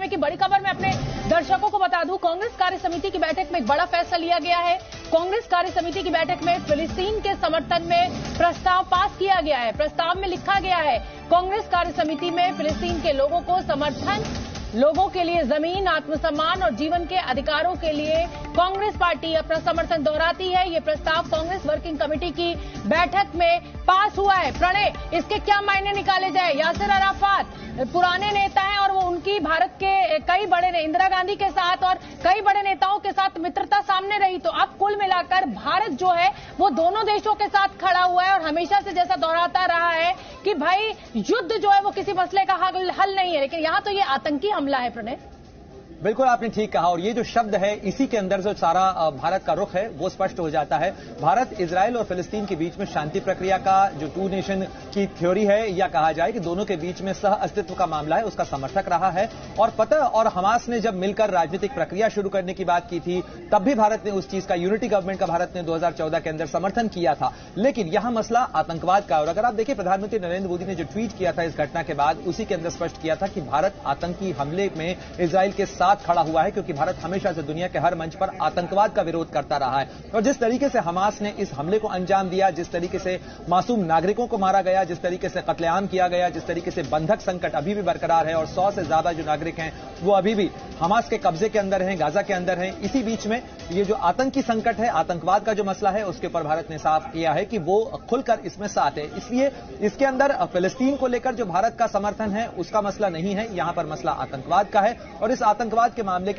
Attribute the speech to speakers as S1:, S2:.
S1: समय की बड़ी खबर मैं अपने दर्शकों को बता दूं, कांग्रेस कार्य समिति की बैठक में एक बड़ा फैसला लिया गया है। कांग्रेस कार्य समिति की बैठक में फिलिस्तीन के समर्थन में प्रस्ताव पास किया गया है। प्रस्ताव में लिखा गया है, कांग्रेस कार्य समिति में फिलिस्तीन के लोगों को समर्थन, लोगों के लिए जमीन, आत्मसम्मान और जीवन के अधिकारों के लिए कांग्रेस पार्टी अपना समर्थन दोहराती है। ये प्रस्ताव कांग्रेस वर्किंग कमेटी की बैठक में पास हुआ है। प्रणय, इसके क्या मायने निकाले जाए? यासिर अराफात पुराने नेता हैं और वो उनकी भारत के कई बड़े इंदिरा गांधी के साथ और कई बड़े नेताओं के साथ मित्रता सामने रही, तो अब कुल मिलाकर भारत जो है वो दोनों देशों के साथ खड़ा हुआ है और हमेशा से जैसा दोहराता रहा है कि भाई युद्ध जो है वो किसी मसले का हल नहीं है, लेकिन यहां तो ये आतंकी हमला है। प्रणय,
S2: बिल्कुल आपने ठीक कहा, और ये जो शब्द है इसी के अंदर जो सारा भारत का रुख है वो स्पष्ट हो जाता है। भारत इजराइल और फिलिस्तीन के बीच में शांति प्रक्रिया का जो टू नेशन की थ्योरी है, या कहा जाए कि दोनों के बीच में सह अस्तित्व का मामला है, उसका समर्थक रहा है। और फतह और हमास ने जब मिलकर राजनीतिक प्रक्रिया शुरू करने की बात की थी, तब भी भारत ने उस चीज का, यूनिटी गवर्नमेंट का भारत ने 2014 के अंदर समर्थन किया था। लेकिन यहां मसला आतंकवाद का, और अगर आप देखिए प्रधानमंत्री नरेंद्र मोदी ने जो ट्वीट किया था इस घटना के बाद, उसी के अंदर स्पष्ट किया था कि भारत आतंकी हमले में इजराइल के साथ खड़ा हुआ है, क्योंकि भारत हमेशा से दुनिया के हर मंच पर आतंकवाद का विरोध करता रहा है। और जिस तरीके से हमास ने इस हमले को अंजाम दिया, जिस तरीके से मासूम नागरिकों को मारा गया, जिस तरीके से कत्लेआम किया गया, जिस तरीके से बंधक संकट अभी भी बरकरार है और 100 से ज्यादा जो नागरिक हैं वो अभी भी हमास के कब्जे के अंदर हैं, गाजा के अंदर हैं। इसी बीच में ये जो आतंकी संकट है, आतंकवाद का जो मसला है, उसके ऊपर भारत ने साफ किया है कि वो खुलकर इसमें साथ है। इसलिए इसके अंदर फिलिस्तीन को लेकर जो भारत का समर्थन है उसका मसला नहीं है, यहां पर मसला आतंकवाद का है। और इस आतंकवाद के मामले